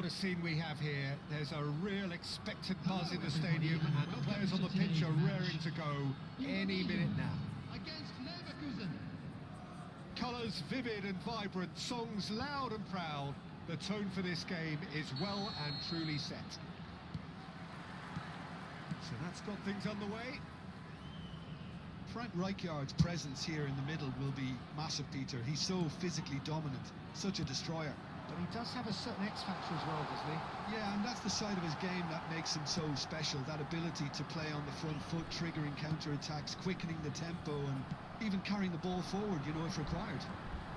What a scene we have here. There's a real expectant buzz in the stadium, and the players on the pitch are raring to go any minute now. Colours vivid and vibrant, songs loud and proud. The tone for this game is well and truly set. So that's got things underway. Frank Rijkaard's presence here in the middle will be massive, Peter. He's so physically dominant, such a destroyer. But he does have a certain X-factor as well, doesn't he? Yeah, and that's the side of his game that makes him so special, that ability to play on the front foot, triggering counter-attacks, quickening the tempo, and even carrying the ball forward, you know, if required.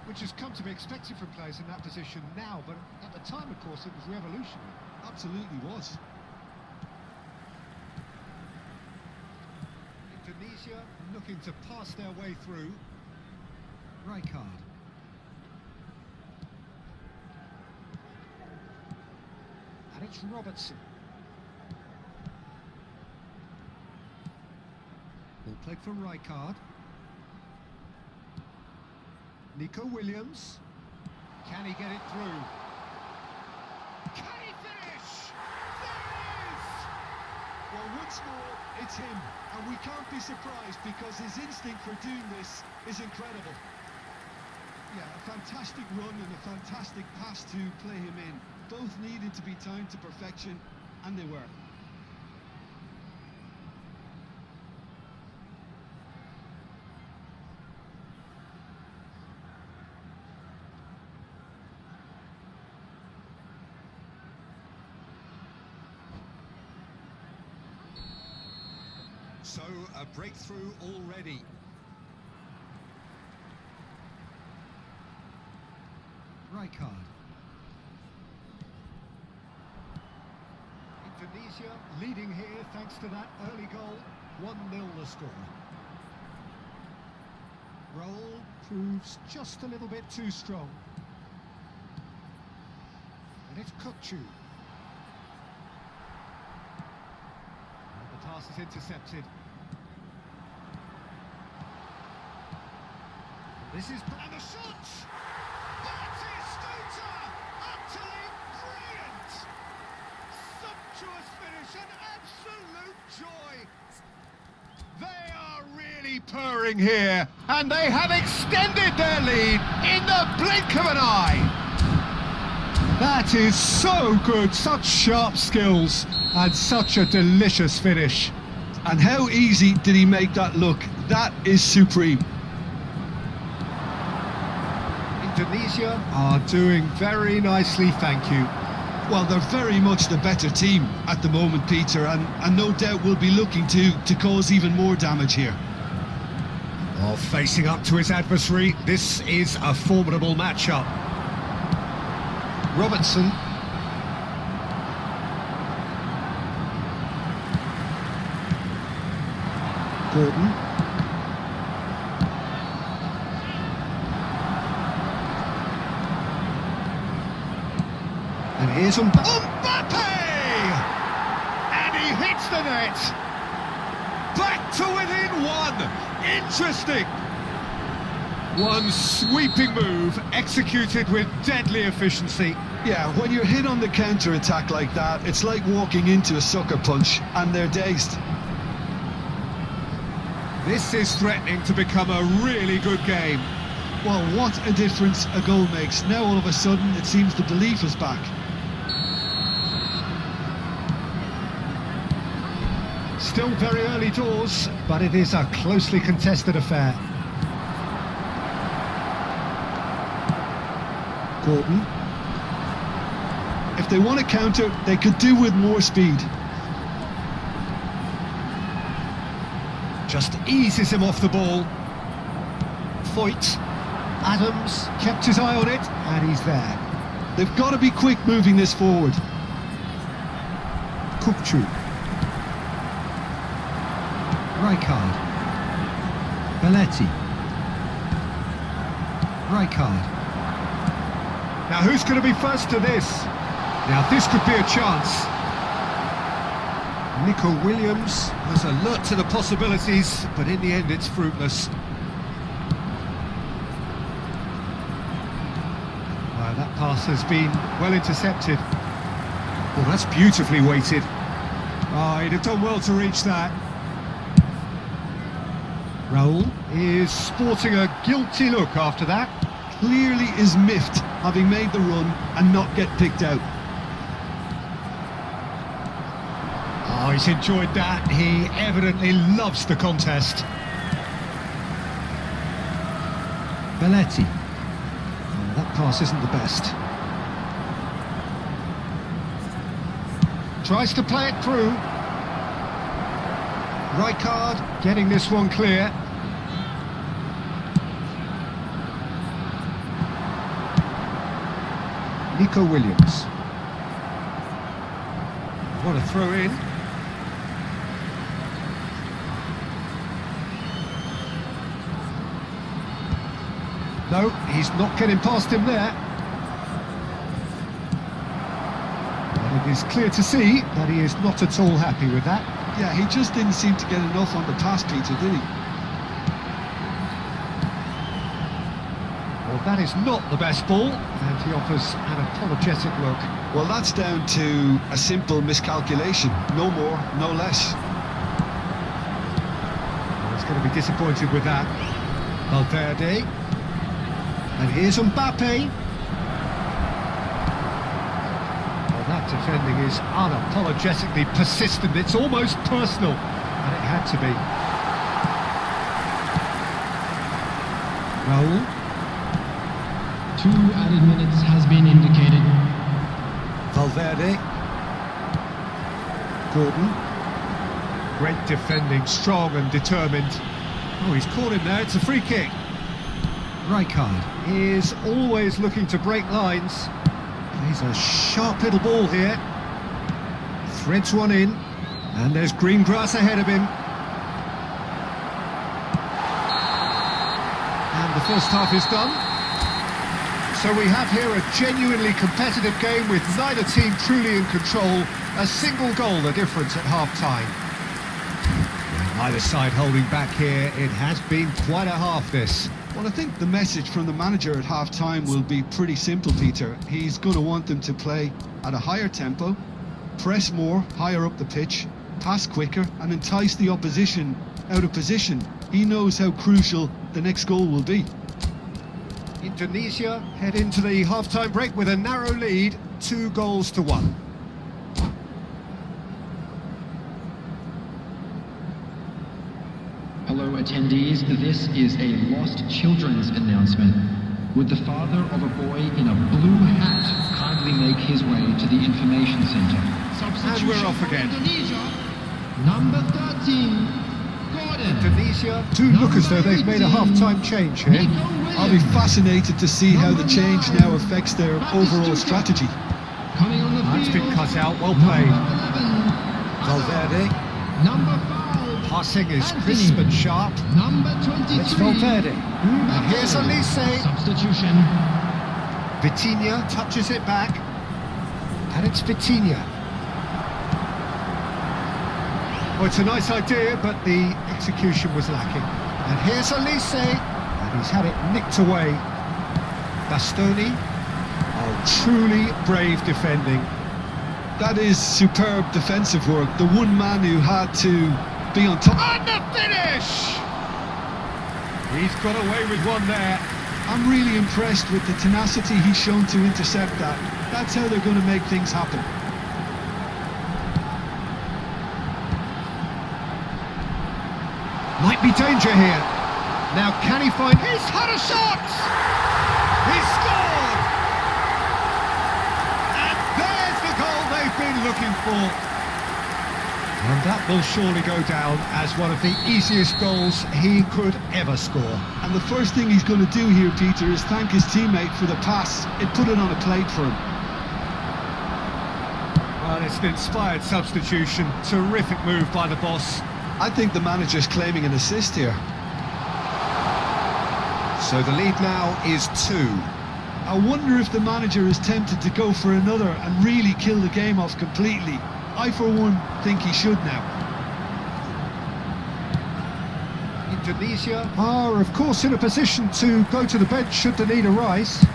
Which has come to be expected from players in that position now, but at the time, of course, it was revolutionary. Absolutely was. Indonesia looking to pass their way through. Rijkaard. And it's Robertson. Ball played for Rijkaard. Nico Williams. Can he get it through? Can he finish? There it is! Well, once more, it's him, and we can't be surprised because his instinct for doing this is incredible. Yeah, a fantastic run and a fantastic pass to play him in. Both needed to be timed to perfection, and they were. So, a breakthrough already. Rijkaard. Indonesia leading here thanks to that early goal. 1-0 the score. Roll proves just a little bit too strong. And it's Kukçu. The pass is intercepted. This is... and the shot! Utterly brilliant! Sumptuous finish, an absolute joy! They are really purring here, and they have extended their lead in the blink of an eye! That is so good, such sharp skills, and such a delicious finish. And how easy did he make that look? That is supreme. Indonesia are doing very nicely, thank you. Well, they're very much the better team at the moment, Peter, and no doubt will be looking to cause even more damage here. While facing up to his adversary, this is a formidable matchup. Robertson. Gordon. And here's Mbappe! And he hits the net! Back to within one! Interesting! One sweeping move, executed with deadly efficiency. Yeah, when you're hit on the counter-attack like that, it's like walking into a sucker punch, and they're dazed. This is threatening to become a really good game. Well, what a difference a goal makes. Now all of a sudden, it seems the belief is back. Still very early doors, but it is a closely contested affair. Gordon. If they want to counter, they could do with more speed. Just eases him off the ball. Foyt. Adams kept his eye on it, and he's there. They've got to be quick moving this forward. Kukçu. Rijkaard. Belletti. Rijkaard. Now who's going to be first to this? Now this could be a chance. Nico Williams was alert to the possibilities, but in the end it's fruitless. That pass has been well intercepted. Well, that's beautifully weighted. Oh, he'd have done well to reach that. Raul is sporting a guilty look after that. Clearly is miffed, having made the run and not get picked out. Oh, he's enjoyed that. He evidently loves the contest. Belletti. Oh, that pass isn't the best. Tries to play it through. Rijkaard getting this one clear. Nico Williams. What a throw in. No, he's not getting past him there. It is clear to see that he is not at all happy with that. Yeah, he just didn't seem to get enough on the pass, Peter, did he? Well, that is not the best ball, and he offers an apologetic look. Well, that's down to a simple miscalculation. No more, no less. Well, he's going to be disappointed with that. Valverde. And here's Mbappe. That defending is unapologetically persistent. It's almost personal, and it had to be. Raul. 2 added minutes has been indicated. Valverde. Gordon. Great defending, strong and determined. Oh, he's caught him there. It's a free kick. Rijkaard is always looking to break lines. He's a sharp little ball here. Threads one in, and there's green grass ahead of him. And the first half is done. So we have here a genuinely competitive game with neither team truly in control. A single goal the difference at half-time. Neither side holding back here. It has been quite a half, this. Well, I think the message from the manager at half-time will be pretty simple, Peter. He's going to want them to play at a higher tempo, press more, higher up the pitch, pass quicker, and entice the opposition out of position. He knows how crucial the next goal will be. Indonesia head into the half-time break with a narrow lead, 2-1. Hello attendees, this is a lost children's announcement. Would the father of a boy in a blue hat kindly make his way to the information center? And we're off again. Indonesia, number 13, Gordon. Indonesia do look as though they've made a half-time change here. I'll be fascinated to see how the change now affects their overall strategy. Coming on the That's field, been cut out, well played. number 11, Valverde. number 5. Passing is crisp and sharp. Number 23. It's Valverde. And here's Elise. Substitution. Vitinha touches it back. And it's Vitinha. Oh, it's a nice idea, but the execution was lacking. And here's Elise. And he's had it nicked away. Bastoni. Oh, truly brave defending. That is superb defensive work. The one man who had to be on top. And the finish! He's got away with one there. I'm really impressed with the tenacity he's shown to intercept that. That's how they're going to make things happen. Might be danger here. Now can he find... He's had a shot! He's scored! And there's the goal they've been looking for. And that will surely go down as one of the easiest goals he could ever score. And the first thing he's going to do here, Peter, is thank his teammate for the pass. It put it on a plate for him. Well, it's an inspired substitution. Terrific move by the boss. I think the manager's claiming an assist here. So the lead now is 2. I wonder if the manager is tempted to go for another and really kill the game off completely. I, for one, think he should now. Indonesia are, of course, in a position to go to the bench should the need arise.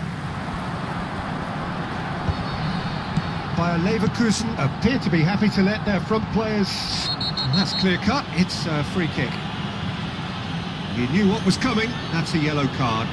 Bayer Leverkusen appear to be happy to let their front players... And that's clear cut, it's a free kick. He knew what was coming, that's a yellow card.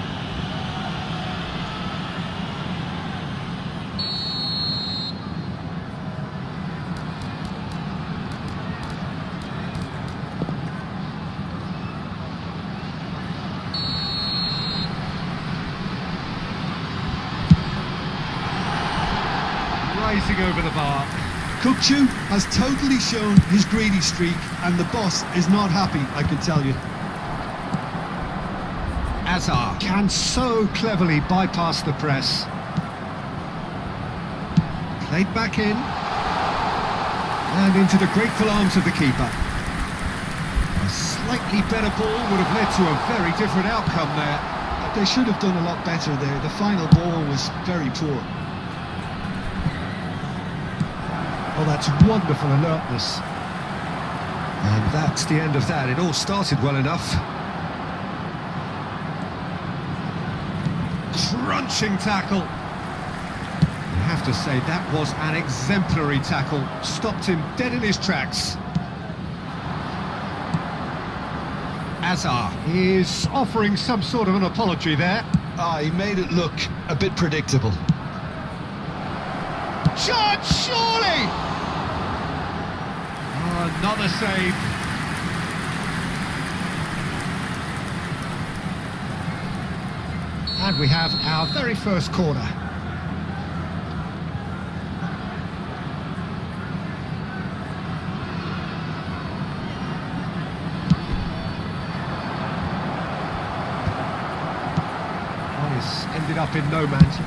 Rising over the bar. Kukçu has totally shown his greedy streak, and the boss is not happy, I can tell you. Azar can so cleverly bypass the press. Played back in. And into the grateful arms of the keeper. A slightly better ball would have led to a very different outcome there. They should have done a lot better there. The final ball was very poor. Oh, that's wonderful alertness. And that's the end of that. It all started well enough. Crunching tackle. I have to say, that was an exemplary tackle. Stopped him dead in his tracks. Azar is offering some sort of an apology there. He made it look a bit predictable. Chance, surely! Another save. And we have our very first corner. Ended up in no man's.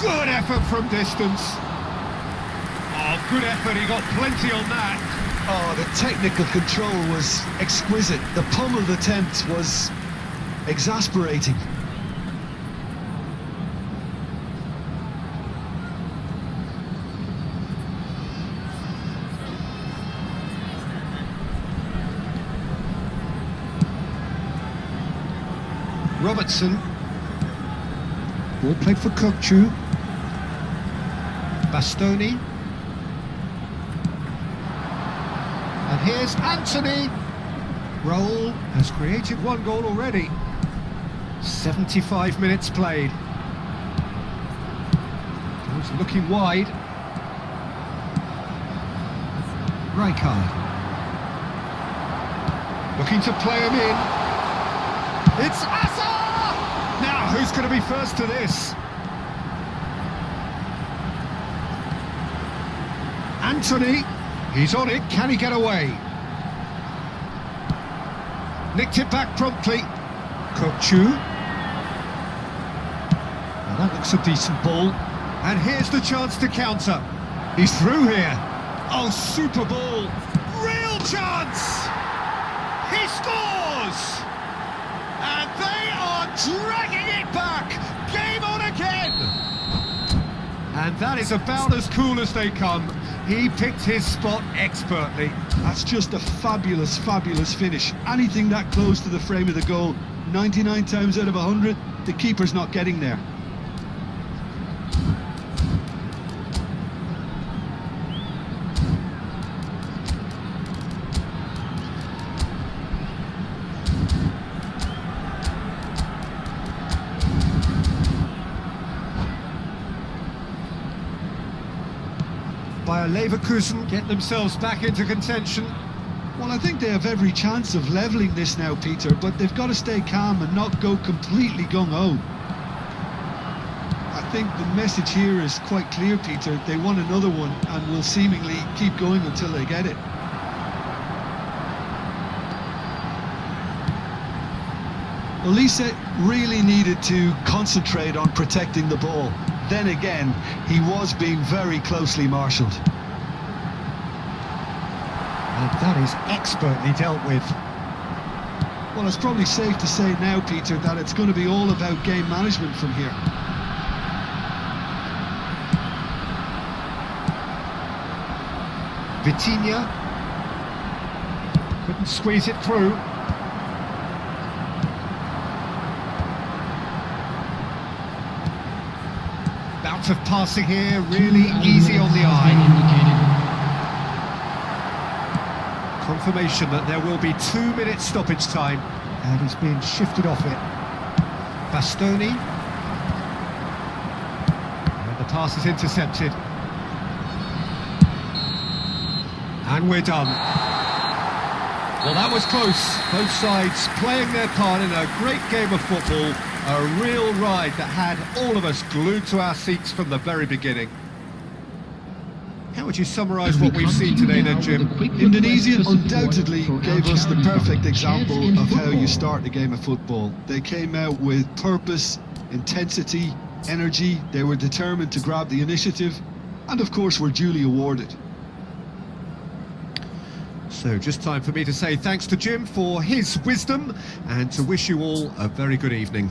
Good effort from distance. Oh, good effort, he got plenty on that. Oh, the technical control was exquisite. The pummeled attempt was exasperating. Robertson. Ball played for Kukçu. Bastoni. And here's Anthony. Raul has created one goal already. 75 minutes played. He's looking wide. Rijkaard. Looking to play him in. It's Azar! Now, who's going to be first to this? Anthony, he's on it, can he get away? Nicked it back promptly. Kukçu. Well, that looks a decent ball. And here's the chance to counter. He's through here. Oh, super ball. Real chance! He scores! And they are dragging it back! Game on again! And that is about as cool as they come. He picked his spot expertly. That's just a fabulous, fabulous finish. Anything that close to the frame of the goal, 99 times out of 100, the keeper's not getting there. Bayer Leverkusen get themselves back into contention. Well, I think they have every chance of levelling this now, Peter, but they've got to stay calm and not go completely gung-ho. I think the message here is quite clear, Peter. They want another one and will seemingly keep going until they get it. Olise really needed to concentrate on protecting the ball. Then again, he was being very closely marshalled. And that is expertly dealt with. Well, it's probably safe to say now, Peter, that it's going to be all about game management from here. Vitinha couldn't squeeze it through. Bout of passing here, really easy on the eye. Confirmation that there will be 2 minutes stoppage time, and he's being shifted off it. Bastoni. And the pass is intercepted. And we're done. Well, that was close. Both sides playing their part in a great game of football. A real ride that had all of us glued to our seats from the very beginning. How would you summarise what we've seen today then, Jim? Indonesia undoubtedly gave us the perfect example of how you start a game of football. They came out with purpose, intensity, energy. They were determined to grab the initiative, and of course were duly awarded. So just time for me to say thanks to Jim for his wisdom and to wish you all a very good evening.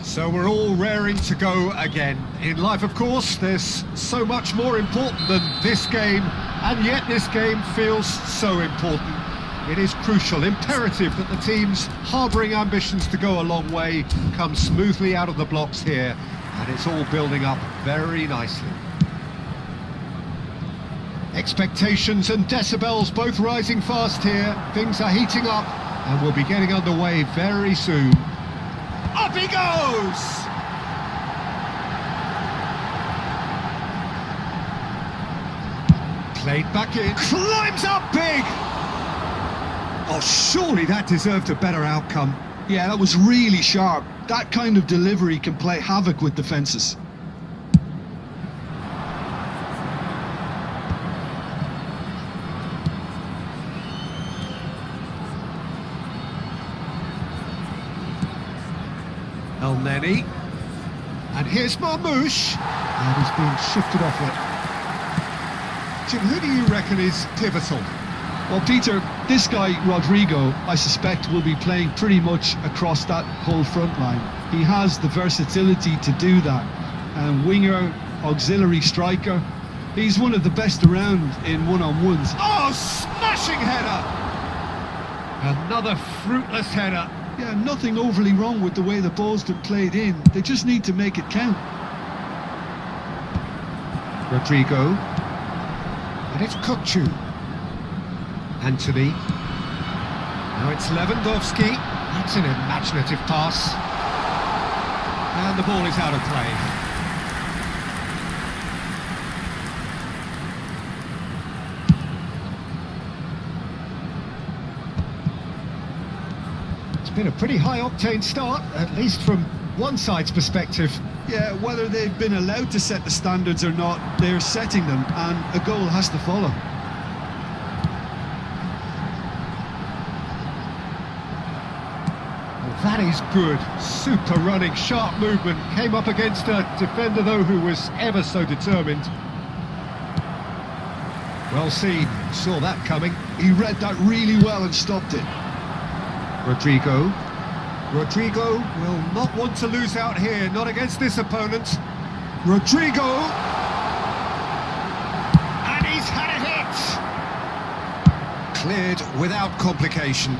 So we're all raring to go again. In life, of course, there's so much more important than this game, and yet this game feels so important. It is crucial, imperative that the teams harbouring ambitions to go a long way come smoothly out of the blocks here, and it's all building up very nicely. Expectations and decibels both rising fast here. Things are heating up, and we'll be getting underway very soon. Up he goes! Played back in, climbs up big! Oh, surely that deserved a better outcome. Yeah, that was really sharp. That kind of delivery can play havoc with defences. El Neni, and here's Marmouche, and he's being shifted off it. Jim, who do you reckon is pivotal? Well, Peter, this guy, Rodrigo, I suspect will be playing pretty much across that whole front line. He has the versatility to do that. Winger, auxiliary striker, he's one of the best around in one-on-ones. Oh, smashing header! Another fruitless header. Yeah, nothing overly wrong with the way the ball's been played in. They just need to make it count. Rodrigo. And it's Kukcu. Anthony. Now it's Lewandowski. That's an imaginative pass. And the ball is out of play. It's been a pretty high-octane start, at least from one side's perspective. Yeah, whether they've been allowed to set the standards or not, they're setting them, and a goal has to follow. That is good. Super running, sharp movement. Came up against a defender, though, who was ever so determined. Well seen. Saw that coming. He read that really well and stopped it. Rodrigo. Rodrigo will not want to lose out here, not against this opponent. Rodrigo. And he's had a hit. Cleared without complication.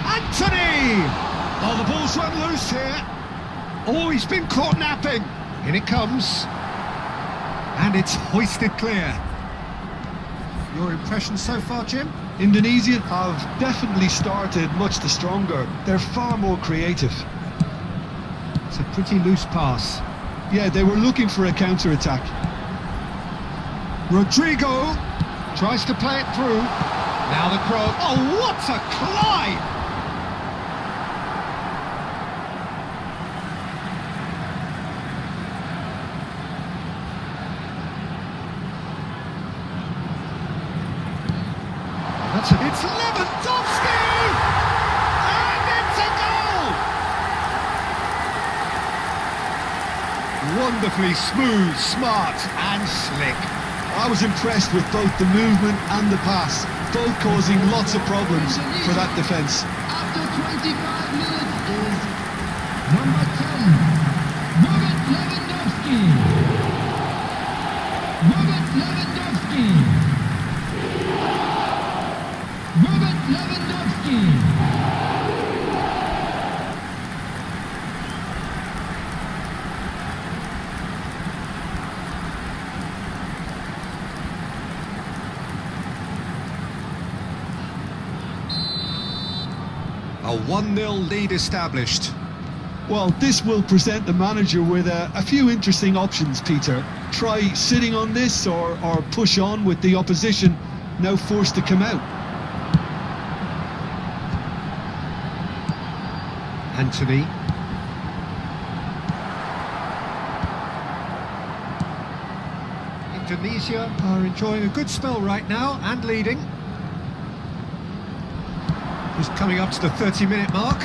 Anthony! Oh, the ball's run loose here. Oh, he's been caught napping. In it comes. And it's hoisted clear. Your impression so far, Jim? Indonesia have definitely started much the stronger. They're far more creative. It's a pretty loose pass. Yeah, they were looking for a counter-attack. Rodrigo tries to play it through. Now the cross. Oh, what a climb! It's Lewandowski! And it's a goal! Wonderfully smooth, smart and slick. I was impressed with both the movement and the pass, both causing lots of problems for that defence. After 25 minutes is number 10, Robert Lewandowski. Robert Lewandowski. Robert Lewandowski. A 1-0 lead established. Well, this will present the manager with a few interesting options, Peter. Try sitting on this or push on with the opposition now forced to come out. Anthony. Indonesia are enjoying a good spell right now and leading. Just coming up to the 30-minute mark.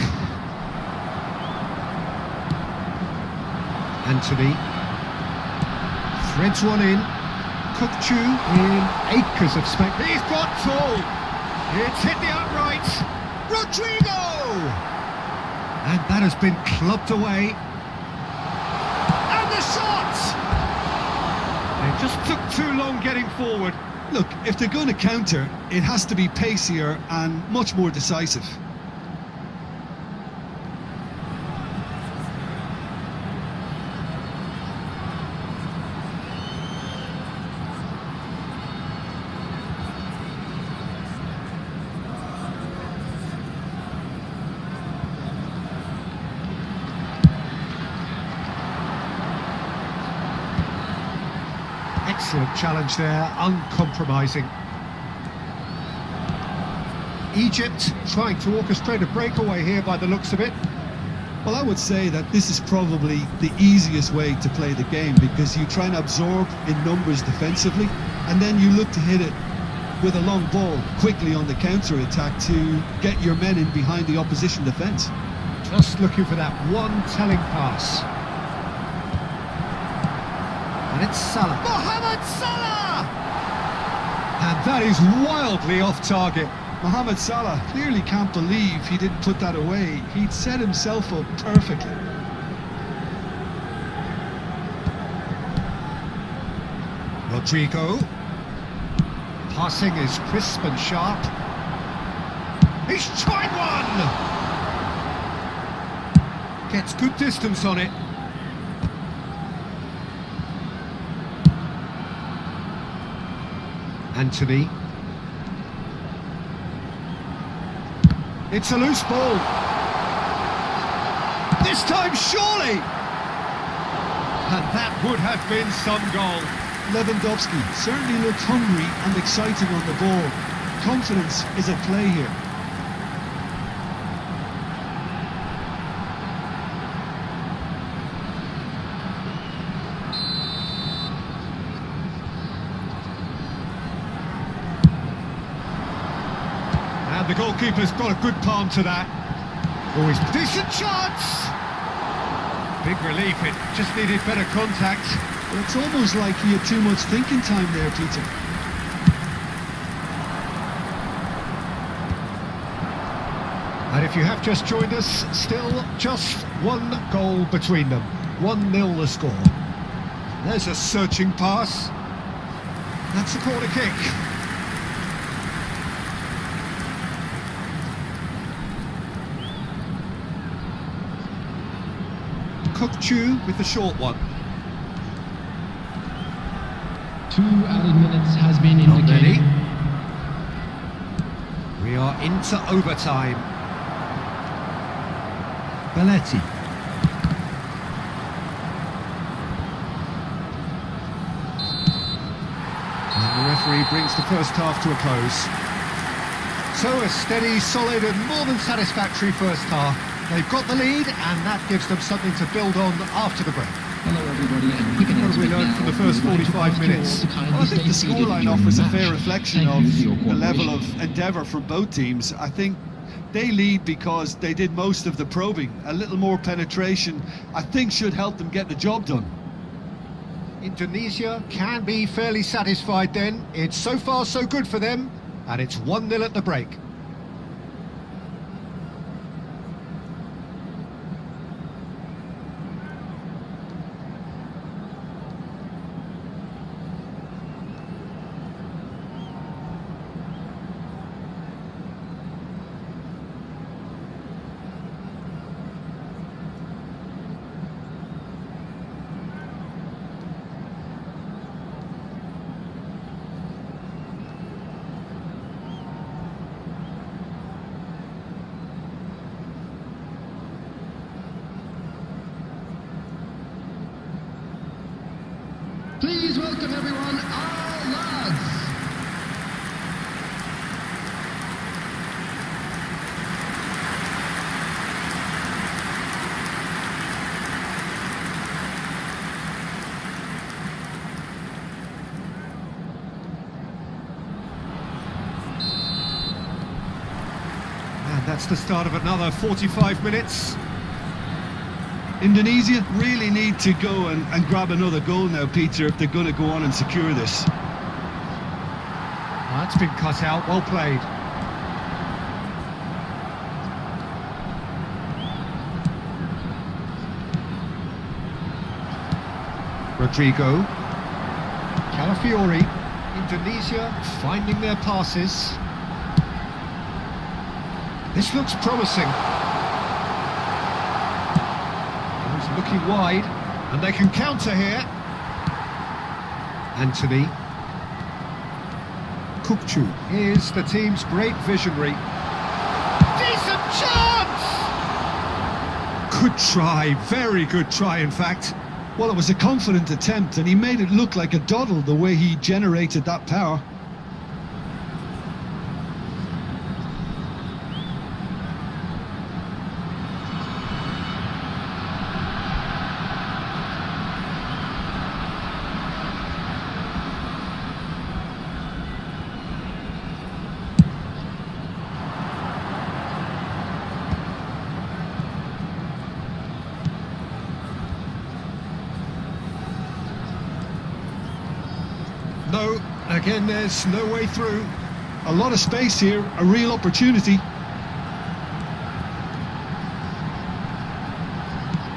Anthony threads one in. Kukcu in acres of Spek. He's got full. It's hit the upright. Rodrigo! And that has been clubbed away. And the shot! They just took too long getting forward. Look, if they're going to counter, it has to be pacier and much more decisive. Excellent challenge there, uncompromising. Egypt trying to orchestrate a breakaway here by the looks of it. Well, I would say that this is probably the easiest way to play the game, because you try and absorb in numbers defensively, and then you look to hit it with a long ball quickly on the counter-attack to get your men in behind the opposition defence. Just looking for that one telling pass. And it's Salah. Mohamed Salah! And that is wildly off target. Mohamed Salah clearly can't believe he didn't put that away. He'd set himself up perfectly. Rodrigo. Passing is crisp and sharp. He's tried one! Gets good distance on it. Anthony. It's a loose ball. This time, surely! And that would have been some goal. Lewandowski certainly looked hungry and exciting on the ball. Confidence is at play here. And the goalkeeper's got a good palm to that. Always decent chance! Big relief, it just needed better contact. Well, it's almost like he had too much thinking time there, Peter. And if you have just joined us, still just one goal between them. 1-0 the score. There's a searching pass. That's a corner kick. Chu with the short one. 2 added minutes has been Not indicated. many. We are into overtime. Belletti. And the referee brings the first half to a close. So a steady, solid and more than satisfactory first half. They've got the lead and that gives them something to build on after the break. Hello everybody, and quick What have we announcement learned now. from the first We would like to 45 ask you all minutes? to kindly Well, I think the stay seated scoreline during offers a the fair match. reflection Thank you for your of the level cooperation. of endeavour from both teams. I think they lead because they did most of the probing. A little more penetration, I think, should help them get the job done. Indonesia can be fairly satisfied then. It's so far so good for them, and it's 1-0 at the break. Please welcome everyone, our lads. And that's the start of another 45 minutes. Indonesia really need to go and grab another goal now, Peter, if they're going to go on and secure this. That's been cut out, well played. Rodrigo. Calafiori. Indonesia finding their passes. This looks promising. He's looking wide, and they can counter here. Anthony. Kukcu. Here's the team's great visionary. Decent chance! Good try, very good try in fact. Well, it was a confident attempt, and he made it look like a doddle the way he generated that power. No, again, there's no way through. A lot of space here, a real opportunity.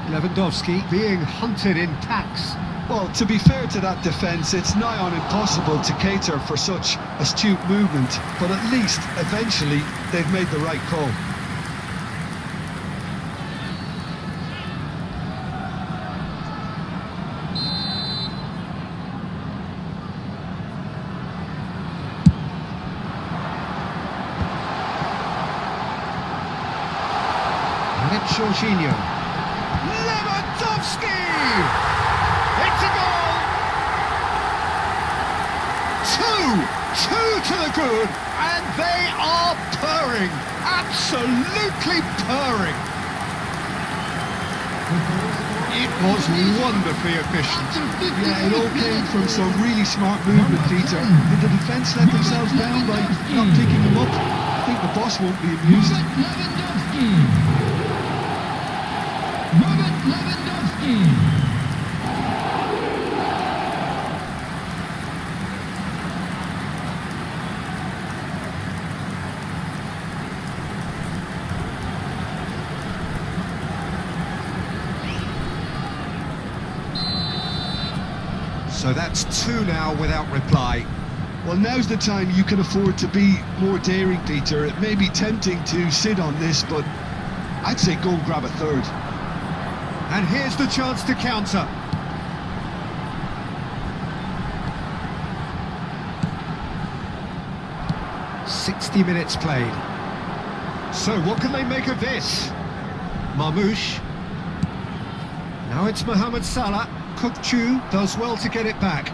Lewandowski being hunted in packs. Well, to be fair to that defence, it's nigh on impossible to cater for such astute movement, but at least, eventually, they've made the right call. And it's Jorginho. Lewandowski! It's a goal! Two to the good, and they are purring, absolutely purring. It was wonderfully efficient. Yeah, it all came from some really smart movement, Peter. Did the defence let themselves down by not picking them up? I think the boss won't be amused. So that's two now without reply. Well, now's the time you can afford to be more daring, Peter. It may be tempting to sit on this, but I'd say go and grab a third. And here's the chance to counter. "60 minutes played. So what can they make of this? Marmoush. Now it's Mohamed Salah. Kukçu does well to get it back.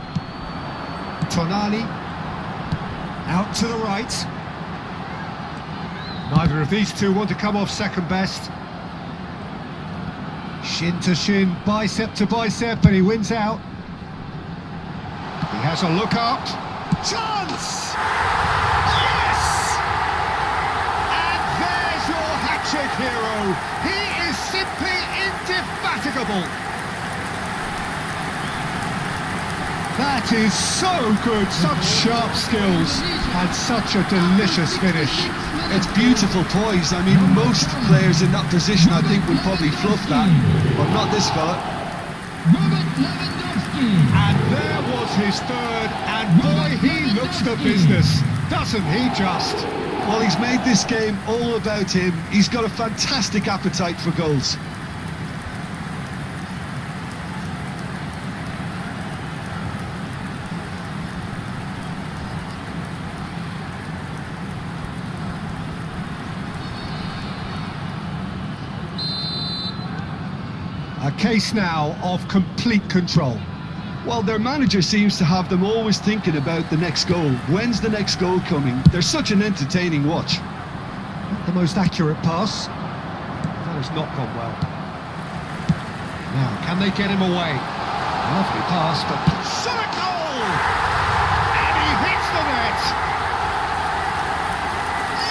Tonali. Out to the right. Neither of these two want to come off second best. Shin to shin, bicep to bicep, and he wins out. He has a look up. Chance! Yes! And there's your hat-trick hero. He is simply indefatigable. That is so good, such sharp skills, and such a delicious finish. It's beautiful poise. I mean, most players in that position, I think, would probably fluff that, but not this fella. And there was his third, and boy, he looks the business, doesn't he just? Well, he's made this game all about him. He's got a fantastic appetite for goals. A case now of complete control. Well, their manager seems to have them always thinking about the next goal. When's the next goal coming? They're such an entertaining watch. Not the most accurate pass. That has not gone well. Now, can they get him away? Lovely pass, but shot a goal! And he hits the net!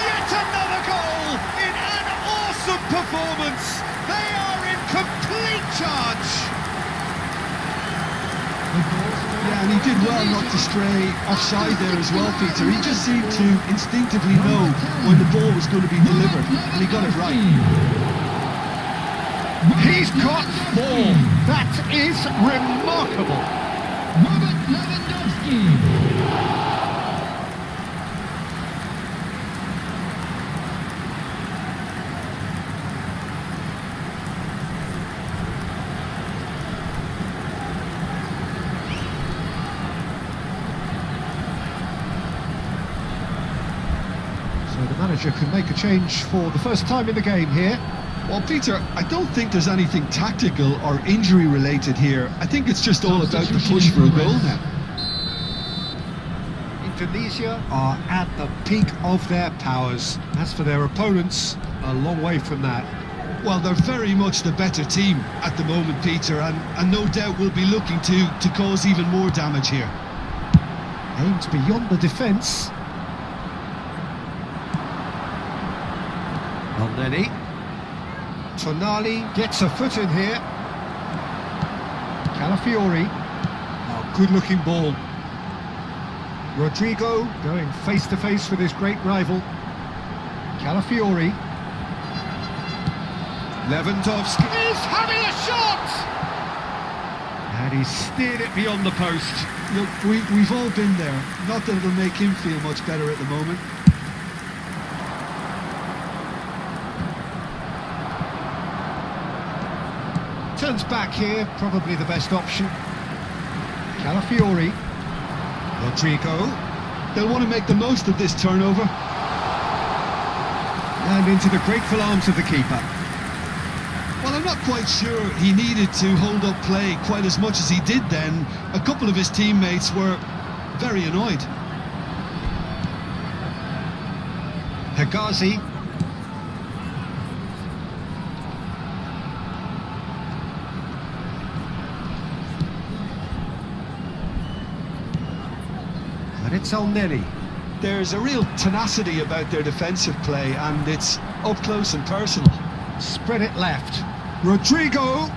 Yet another goal in an awesome performance! They are in complete charge! Yeah, and he did well not to stray offside there as well, Peter. He just seemed to instinctively know when the ball was going to be delivered, and he got it right. He's got four. That is remarkable. So the manager can make a change for the first time in the game here. Well, Peter, I don't think there's anything tactical or injury related here. I think it's just all about the push for a goal now. Indonesia are at the peak of their powers. As for their opponents, a long way from that. Well, they're very much the better team at the moment, Peter, and no doubt will be looking to cause even more damage here. Aimed beyond the defence. Elneny. Tonali gets a foot in here. Calafiori. Oh, good-looking ball. Rodrigo going face-to-face with his great rival. Calafiori. Lewandowski is having a shot! And And he's steered it beyond the post. Look, we've all been there. Not that it'll make him feel much better at the moment. Turns back here, probably the best option. Calafiori. Rodrigo. They'll want to make the most of this turnover. And into the grateful arms of the keeper. Well, I'm not quite sure he needed to hold up play quite as much as he did then. A couple of his teammates were very annoyed. Hegazi. And it's Elneny. There's a real tenacity about their defensive play, and it's up close and personal. Spread it left. Rodrigo.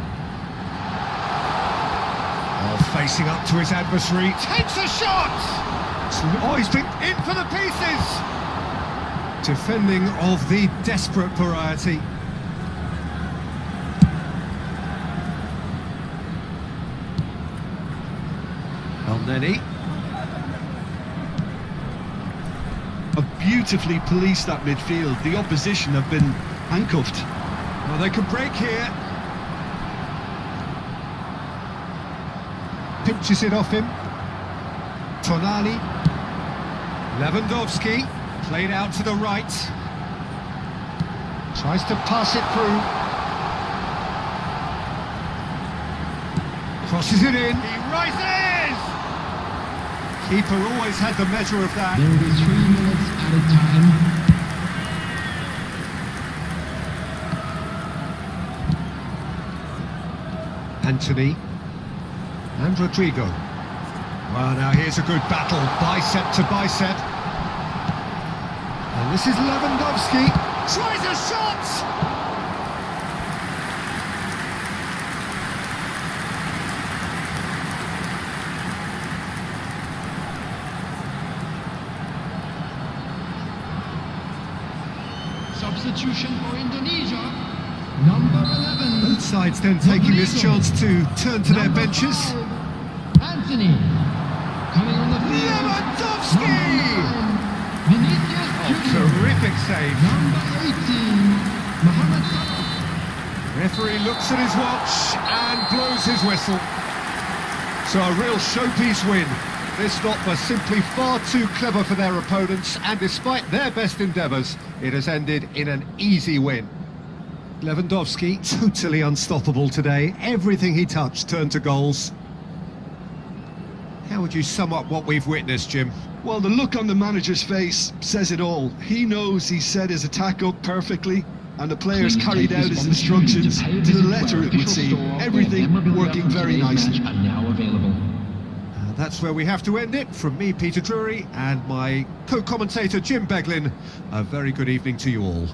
Oh, facing up to his adversary. Takes a shot! Oh, he's been in for the pieces! Defending of the desperate variety. Elneny. Have beautifully policed that midfield. The opposition have been handcuffed. Well, they can break here. Pinches it off him. Tonali. Lewandowski. Played out to the right. Tries to pass it through. Crosses it in. He rises! Keeper always had the measure of that. There will be 3 minutes added time. Anthony and Rodrigo. Well, now here's a good battle, bicep to bicep. And this is Lewandowski. Tries a shot! Substitution for Indonesia. Number 11. Both sides then taking this chance to turn to their benches. Anthony. Coming on the field. Lewandowski! Vinicius Junior. Terrific save. Number 18. Mohamed Salah. Referee looks at his watch and blows his whistle. So a real showpiece win. This lot were simply far too clever for their opponents, and despite their best endeavours, it has ended in an easy win. Lewandowski, totally unstoppable today. Everything he touched turned to goals. How would you sum up what we've witnessed, Jim? Well, the look on the manager's face says it all. He knows he set his attack up perfectly, and the players carried out his instructions to the letter, it would seem. Everything working very nicely. Are now available. That's where we have to end it. From me, Peter Drury, and my co-commentator, Jim Beglin. A very good evening to you all.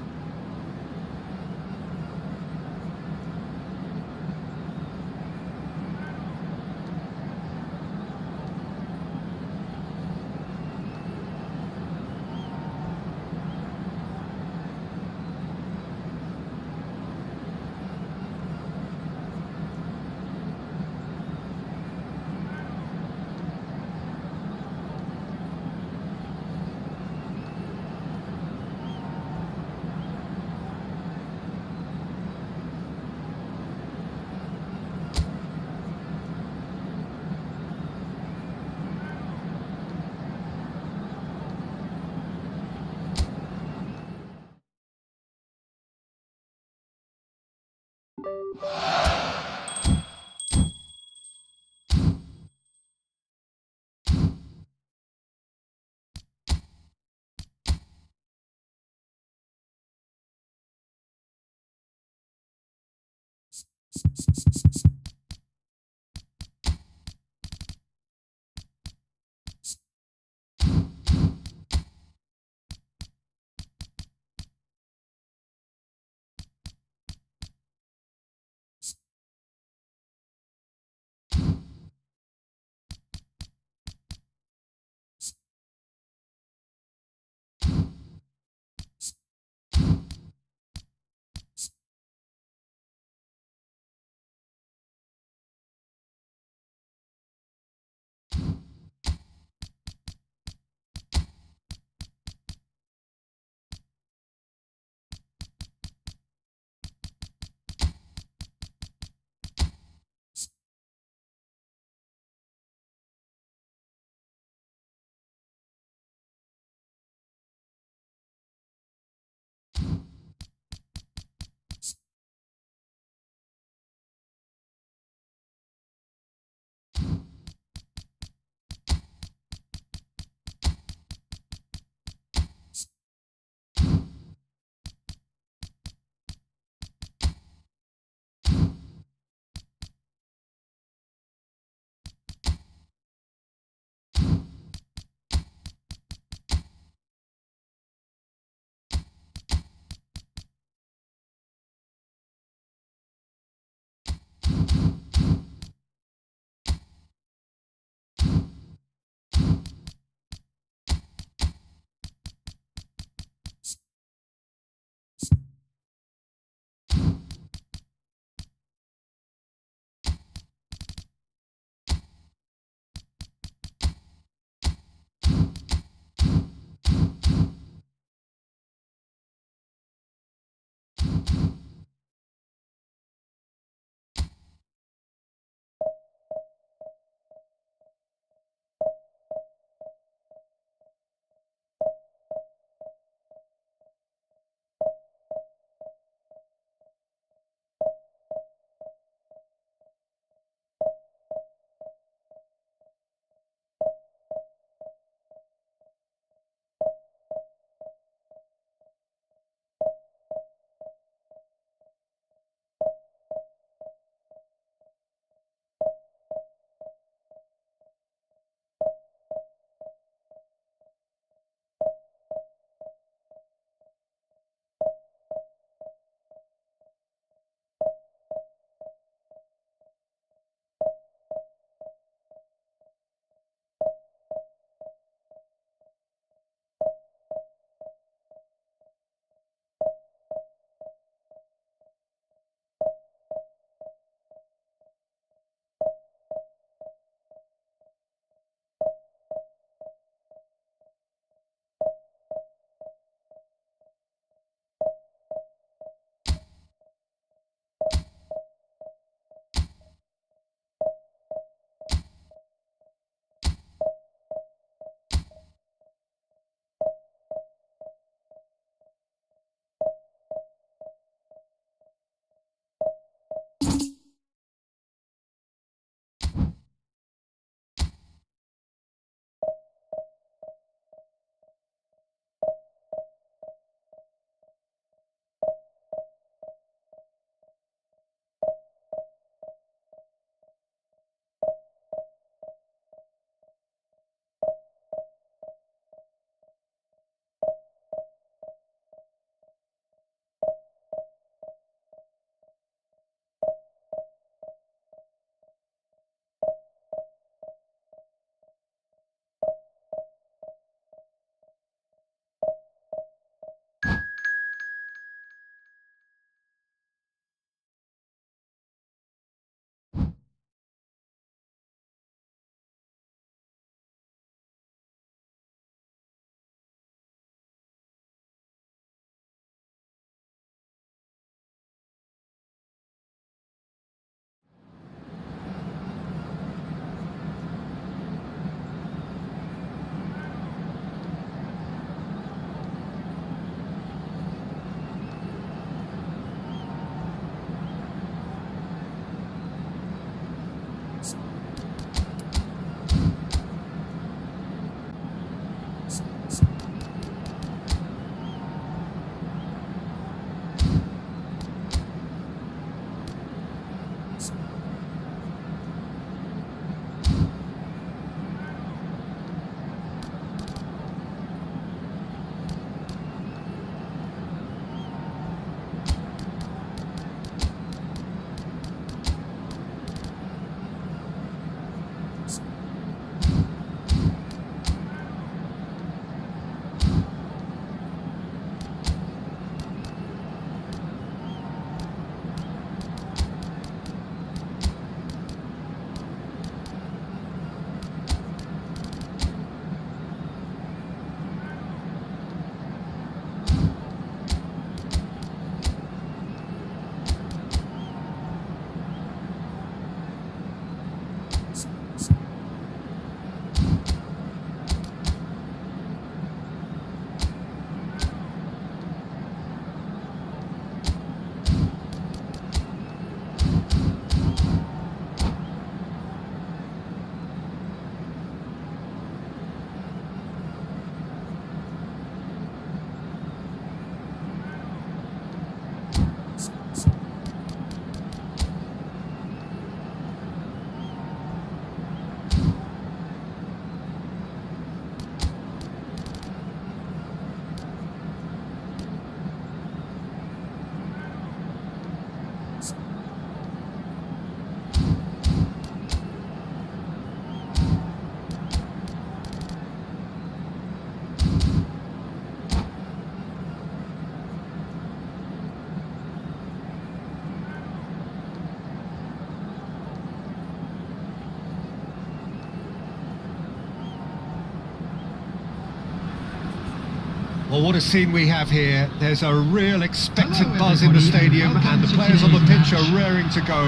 Well, what a scene we have here. There's a real expected buzz in the stadium, and the players on the pitch are raring to go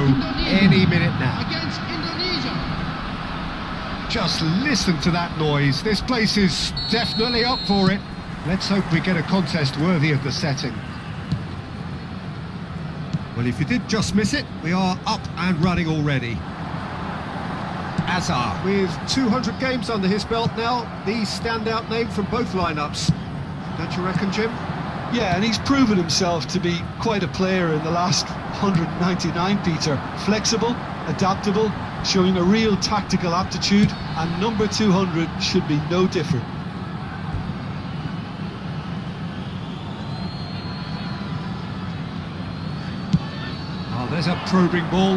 any minute now. Against Indonesia. Just listen to that noise. This place is definitely up for it. Let's hope we get a contest worthy of the setting. Well, if you did just miss it, we are up and running already. Azar. With 200 games under his belt now, the standout name from both lineups. Don't you reckon, Jim? Yeah, and he's proven himself to be quite a player in the last 199, Peter. Flexible, adaptable, showing a real tactical aptitude, and number 200 should be no different. Oh, there's a probing ball.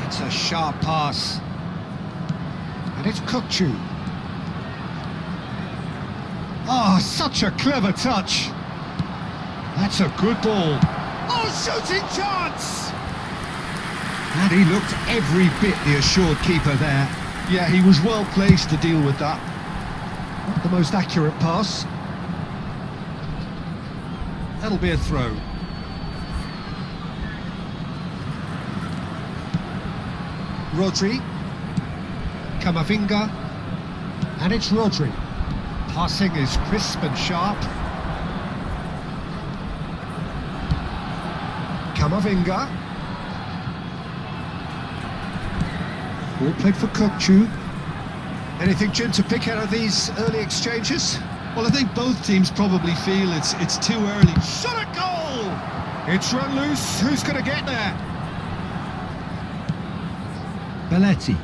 It's a sharp pass. And it's Kukçu. Oh, such a clever touch. That's a good ball. Oh, shooting chance! And he looked every bit the assured keeper there. Yeah, he was well placed to deal with that. Not the most accurate pass. That'll be a throw. Rodri. Camavinga. And it's Rodri. Passing is crisp and sharp. Camavinga. Ball played for Kukçu. Anything, Jim, to pick out of these early exchanges? Well, I think both teams probably feel it's too early. Shot at goal! It's run loose. Who's going to get there? Belletti.